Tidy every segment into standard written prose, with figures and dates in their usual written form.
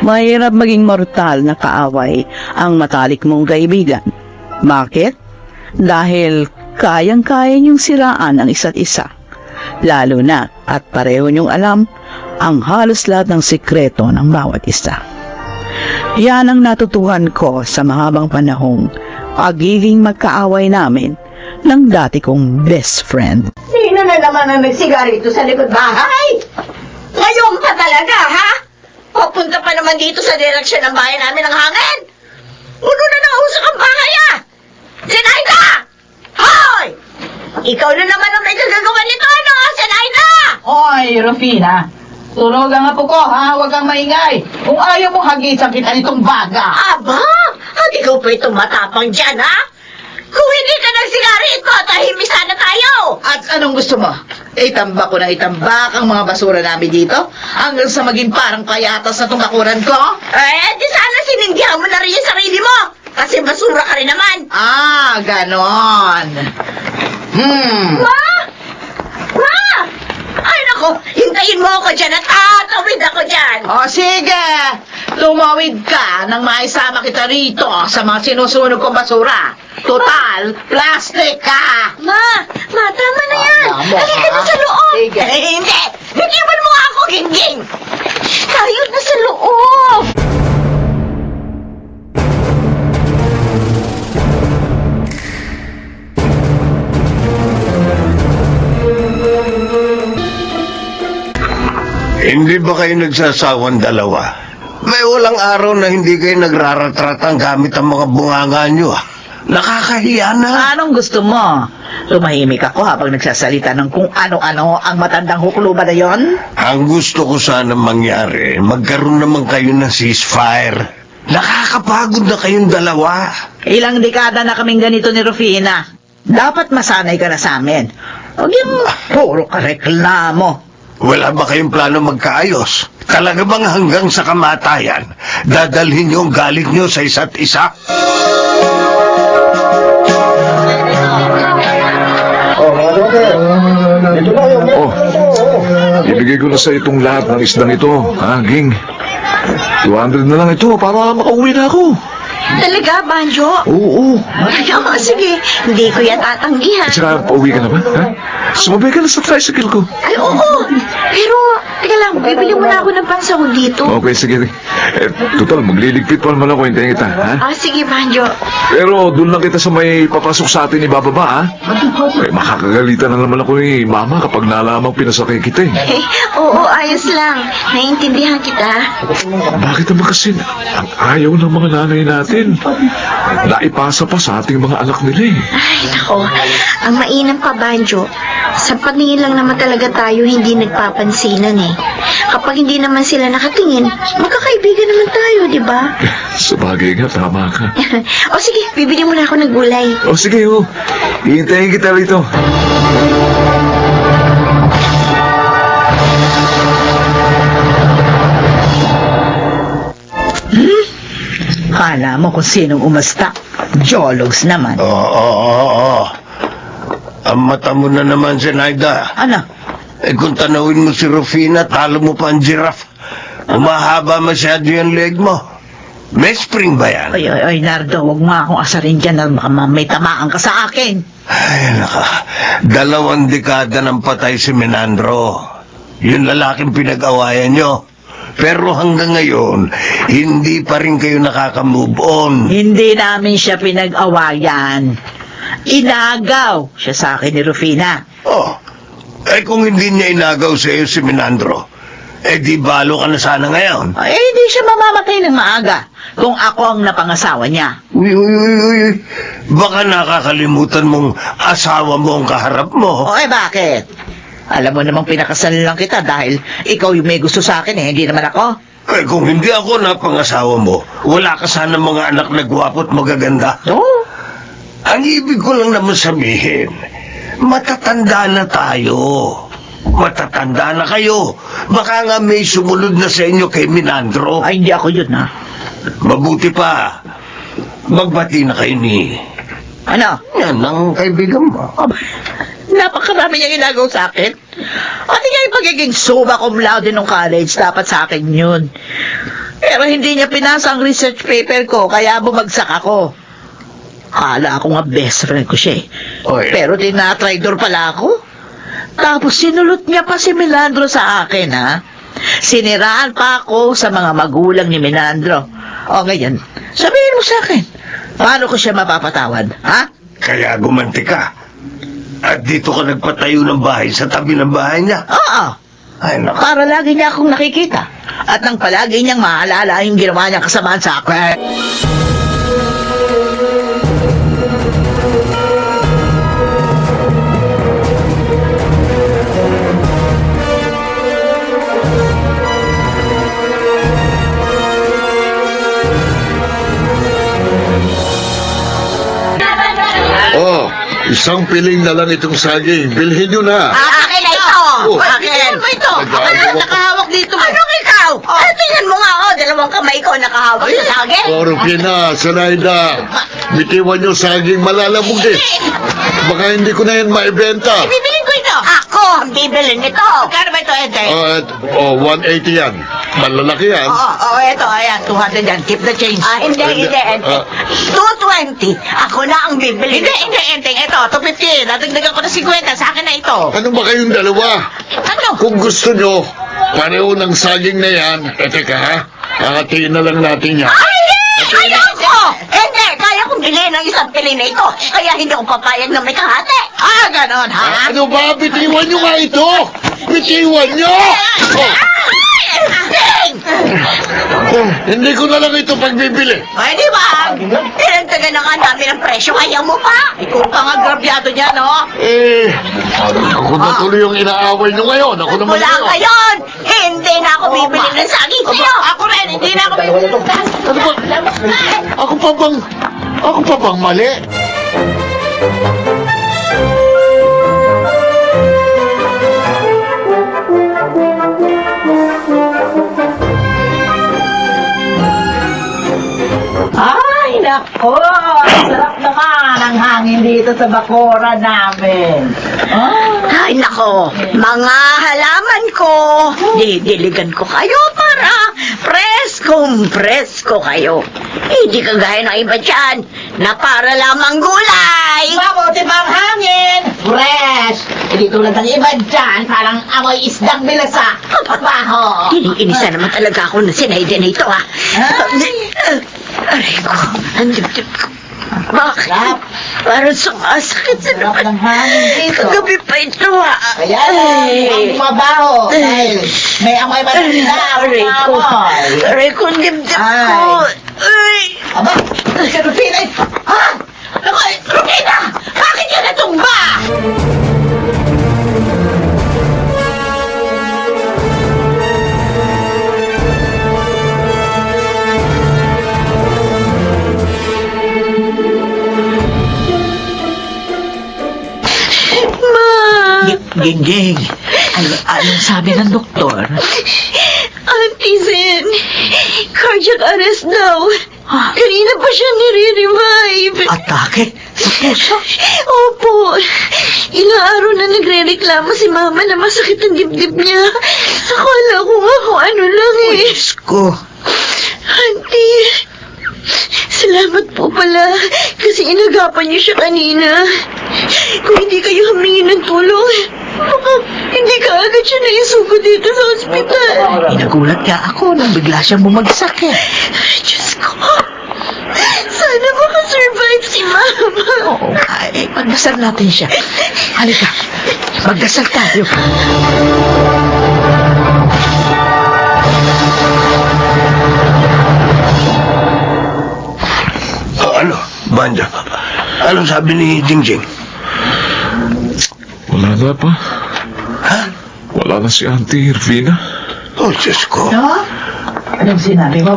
Mahirap maging mortal na kaaway ang matalik mong kaibigan. Bakit? Dahil kayang-kaya niyong siraan ang isa't isa. Lalo na at pareho niyong alam ang halos lahat ng sikreto ng bawat isa. Yan ang natutuhan ko sa mahabang panahong pagiging magkaaway namin ng dati kong best friend. Sino na naman ang nagsigarito sa likod bahay? Ngayon pa talaga, ha? Papunta pa naman dito sa direksyon ng bahay namin ng hangin. Puno na nausok ang bahay, ah! Sinaida! Hoy! Ikaw na naman ang may kagagawa nito, ano? Sinaida! Hoy, Rufina. Tulog ang apo ko, ha? Huwag kang maingay. Kung ayaw mong hagisan kita nitong baga. Aba! Hindi ko pa itong matapang dyan, ha? Kung hindi ka nagsigarito, tahimik sana tayo! At anong gusto mo? Itambak ko na itambak ang mga basura namin dito? Hanggang sa maging parang payatas na itong bakuran ko? Di sana sinindihan mo na rin yung sarili mo! Kasi basura ka rin naman! Ah, ganon. Ma! Ma! Ay, nako! Hintayin mo ako dyan at tatawid ako dyan! O sige, tumawid ka nang maisama kita rito sa mga sinusunog kong basura. Total, plastic ka! Ma! Ma, tama na yan! Tama, Halika na ha? sa loob! Sige. Hindi! Bitiwan mo ako, Gingging! Tayo na sa loob! Hindi ba kayo nagsasawang dalawa? May walang araw na hindi kayo nagraratratang gamit ang mga bunganga nyo. Nakakahiya na. Anong gusto mo? Tumahimik ako habang nagsasalita ng kung ano-ano ang matandang hukluba na yon? Ang gusto ko sana mangyari, magkaroon naman kayo ng ceasefire. Nakakapagod na kayong dalawa. Ilang dekada na kaming ganito ni Rufina. Dapat masanay ka na sa amin. Huwag yung puro ka reklamo. Wala ba kayong plano magkaayos? Talaga bang hanggang sa kamatayan, dadalhin niyo ang galit niyo sa isa't isa? Oh, ibigay ko na sa itong lahat ng isdang ito, ha, Ging? 200 na lang ito para makauwi na ako. Talaga, Banjo? Oo. Ayaw, sige. Hindi ko yan tatanggihan. At saka, pauwi ka na ba, ha? Sumabay ka na sa tricycle ko. Ay, oo. Pero, teka lang, bibili muna ako ng pansahog dito. Okay, sige. Total, magliligpit pa naman ako, hintayin kita, ha? Sige, Banjo. Pero doon lang kita sa may papasok sa atin ni Bababa, ha? Eh, makakagalitan na naman ako ni Mama kapag nalamang pinasakay kita, eh. Oo, ayos lang. Naiintindihan kita. Bakit naman kasi ang ayaw ng mga nanay natin? Naipasa pa sa ating mga anak nila, eh. Ay, nako. Ang mainam pa, Banjo. Sa paningin lang naman talaga tayo hindi nagpapansinan eh. Kapag hindi naman sila nakatingin, magkakaibigan naman tayo, di ba? Sa bagay nga, tama ka. O sige, bibili mo na ako ng gulay. O sige, oh. Hihintayin kita rito. Kala mo kung sinong umasta. Jologs naman. Oo. Ang mata mo na naman, Zenaida. Ano? Kung tanawin mo si Rufina, talo mo pa ang giraffe. Umahaba masyado yung leg mo. May spring ba yan? Ay, Nardo, huwag mo akong asarin dyan na baka may tamaan ka sa akin. Ay, naka. 2 dekada ng patay si Menandro. Yung lalaking pinag-awayan nyo. Pero hanggang ngayon, hindi pa rin kayo nakaka-move on. Hindi namin siya pinag-awayan. Inagaw siya sa akin ni Rufina. Oh, kung hindi niya inagaw sa iyo si Menandro, di balo ka na sana ngayon. Ay, hindi siya mamamatay ng maaga kung ako ang napangasawa niya. Uy. Baka nakakalimutan mong asawa mo ang kaharap mo. O bakit? Alam mo namang pinakasal lang kita dahil ikaw yung may gusto sa akin hindi naman ako. Kung hindi ako napangasawa mo, wala ka sana mga anak na gwapo at magaganda. Oo. Ang ibig ko lang naman sabihin, matatanda na tayo. Matatanda na kayo. Baka nga may sumunod na sa inyo kay Menandro. Ay, hindi ako yun, ha? Mabuti pa, magbati na kayo ni... Ano? Yan ang kaibigan mo. Napakarami niyang inagaw sa akin. At nga yung pagiging suba cum laude nung college, dapat sa akin yun. Pero hindi niya pinasa ang research paper ko, kaya bumagsak ako. Kala ko nga best friend ko siya eh. Oy. Pero tinatraidor pala ako. Tapos sinulot niya pa si Melandro sa akin, ha? Siniraan pa ako sa mga magulang ni Melandro. O ngayon, sabihin mo sa akin, paano ko siya mapapatawad, ha? Kaya gumanti ka. At dito ka nagpatayo ng bahay sa tabi ng bahay niya. Oo, Ay, naku. para lagi niya akong nakikita. At nang palagi niyang maalala yung ginawa niyang kasamaan sa akin. Oh, isang piling na lang itong saging. Bilhin nyo na. Akin na ito! Oh. Akin! Ano ba ito? Nag-aagaw Ano ako. nakahawak dito? Anong ikaw? Tingnan mo nga, dalawang kamay ko nakahawak sa saging. Oh, Rufina, Sanaida, bitiwan nyo saging malalabog din. Baka hindi ko na yan maibenta. Bibilin ko ito. Ako ang bibili nito. Kano ba ito, Ente? 180 yan. Malalaki yan. Oo, ito, ayan, 200 yan. Keep the change. Hindi, Ente. 220. Ako na ang bibili Hindi, nito. Ente, ito, 250. Natagdagan ko na 50. Sa akin na ito. Ano ba kayong dalawa? Ano? Kung gusto nyo, pareho ng saging na yan. Teka ha, kakatiin na lang natin yan. Ayoko! Hindi, kaya kong bilhin ang isang pili na ito. Kaya hindi ko papayag na may kahati. Ganon, ha? Ano ba? Bitiwan nyo nga ito! Bitiwan nyo! Hindi ko na lang ito pagbibili. Pwede ba? Pinagtagan na nga namin ang presyo. Ayaw mo pa? Ikaw pa nga grabyado niya, no? Ako na tuloy yung inaaway nyo ngayon. Ako naman Mula ngayon. ngayon, hindi na ako bibili ng saging sa'yo. Ako rin, hindi na ako bibili. Ano ba? Ako pa bang mali? Ay, nako! Sarap naman ang hangin dito sa bakura namin. Ay, nako, mga halaman ko, didiligan ko kayo para presko kayo. Hindi kagaya ng iba dyan, na para lamang gulay. Mabuti ba ang hangin? Fresh! Hindi tulad ng iba dyan, parang amoy isdang bilasa. Baho! Iniinisa naman talaga ako na sinayde na ito, ha? Aray ko, ang dibdib ko. Bakit? Sarap. Parang sumasakit sa Sarap naman. ng hangin dito. Kagabi pa ito, ha? Kaya lang, ang bumabaho. Dahil may amoy matanda. Aray ko. Aray ko, ang dibdib ko. Ay. Aba, si Rufina. Ha? Ako, Rufina! Bakit ka natumba? Ma! Gingging, anong sabi ng doktor? Auntie Zen, cardiac arrest daw. Kanina pa siya nire-revive. Atake? Sa puso? Opo. Ilang araw na nagre-reklamo si Mama na masakit ang dibdib niya. Akala ko nga kung ano lang eh. Diyos ko. Auntie, salamat po pala kasi inagapan niyo siya kanina. Kung hindi kayo humingi ng tulong, baka hindi ka agad siya naisugo dito sa ospital. Inagulat nga ako nang bigla siyang bumagsak eh. Diyos ko, sana makasurvive si Mama. Oo, ay, magdasal natin siya. Halika, magdasal tayo. Ano? Banda? Anong sabi ni Jingjing? Wala na pa. Ha? Wala na si Auntie Rufina. Oh, Diyos ko. Anong sinabi mo?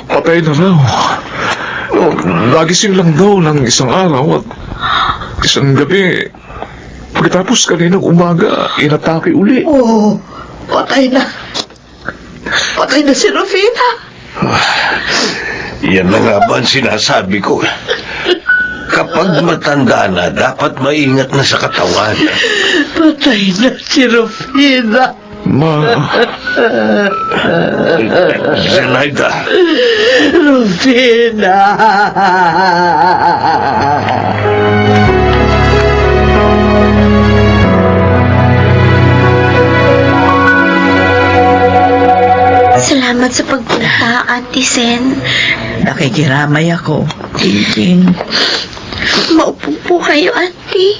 Patay na raw. Nagising lang daw ng isang araw at isang gabi. Pagkatapos kaninang umaga, inatake uli. Oo, patay na. Patay na si Rufina. Yan na nga ba ang sinasabi ko? Kapag matanda na, dapat maingat na sa katawan. Patay na si Rufina. Ma, Zenaida, Rufina! Salamat sa pagpunta, Auntie Sen. Nakikiramay ako. Tingting. Maupo po kayo, Auntie.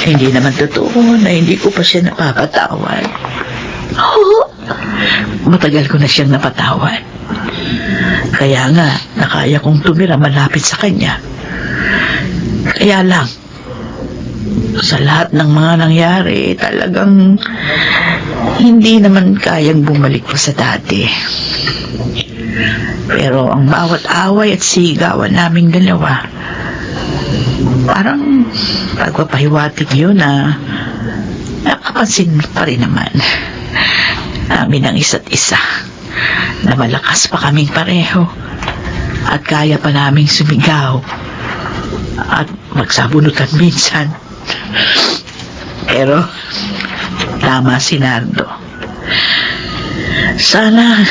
Hindi naman totoo na hindi ko pa siya napapatawad. Oo. Matagal ko na siyang napatawad. Kaya nga, nakaya kong tumira malapit sa kanya. Kaya lang, sa lahat ng mga nangyari, talagang hindi naman kayang bumalik pa sa dati. Pero ang bawat away at sigawan naming dalawa, parang pagpapahiwatig yun na nakapansin pa rin naman namin ang isa't isa na malakas pa kaming pareho at kaya pa naming sumigaw at magsabunutan minsan. Pero tama si Nardo. Sana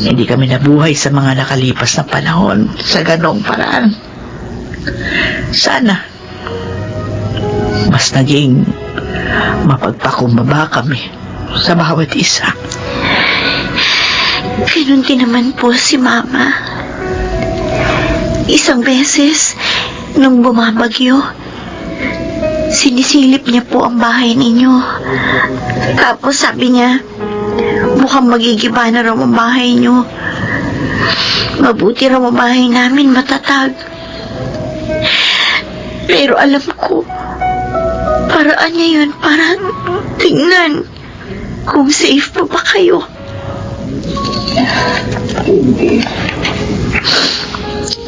hindi kami nabuhay sa mga nakalipas na panahon sa ganong paraan. Sana mas naging mapagpakumbaba kami sa bawat isa. Ganun din naman po si Mama. Isang beses, nung bumabagyo, sinisilip niya po ang bahay ninyo. Tapos sabi niya, mukhang magigiba na raw ang bahay niyo. Mabuti raw ang bahay namin matatag. Pero alam ko, paraan niya yun para tingnan kung safe pa ba kayo.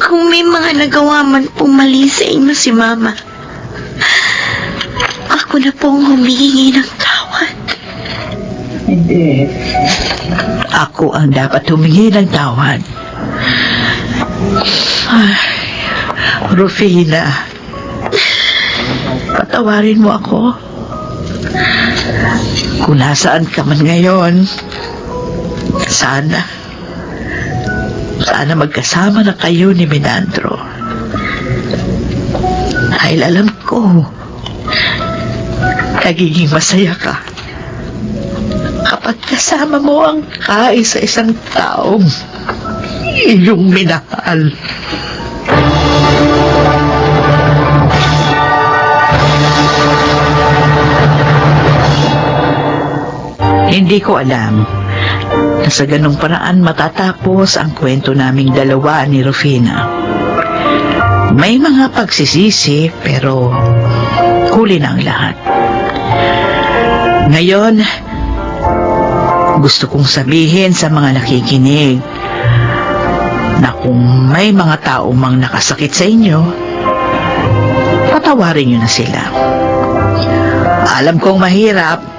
Kung may mga nagawa man pong mali sa inyo si Mama, ako na pong humihingi ng tawad. Hindi. Ako ang dapat humingi ng tawad. Ay, Rufina, patawarin mo ako. Kung nasaan ka man ngayon, sana magkasama na kayo ni Menandro. Dahil alam ko, nagiging masaya ka kapag kasama mo ang kaisa-isang taong iyong minahal. Hindi ko alam na sa ganong paraan matatapos ang kwento naming dalawa ni Rufina. May mga pagsisisi pero huli na ang lahat. Ngayon, gusto kong sabihin sa mga nakikinig na kung may mga tao mang nakasakit sa inyo, patawarin nyo na sila. Alam kong mahirap,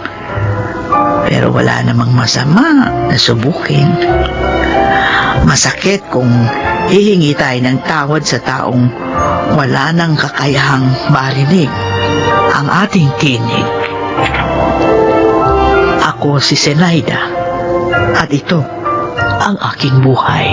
pero wala namang masama na subukin. Masakit kung hihingi tayo ng tawad sa taong wala nang kakayahang marinig ang ating tinig. Ako si Zenaida at ito ang aking buhay.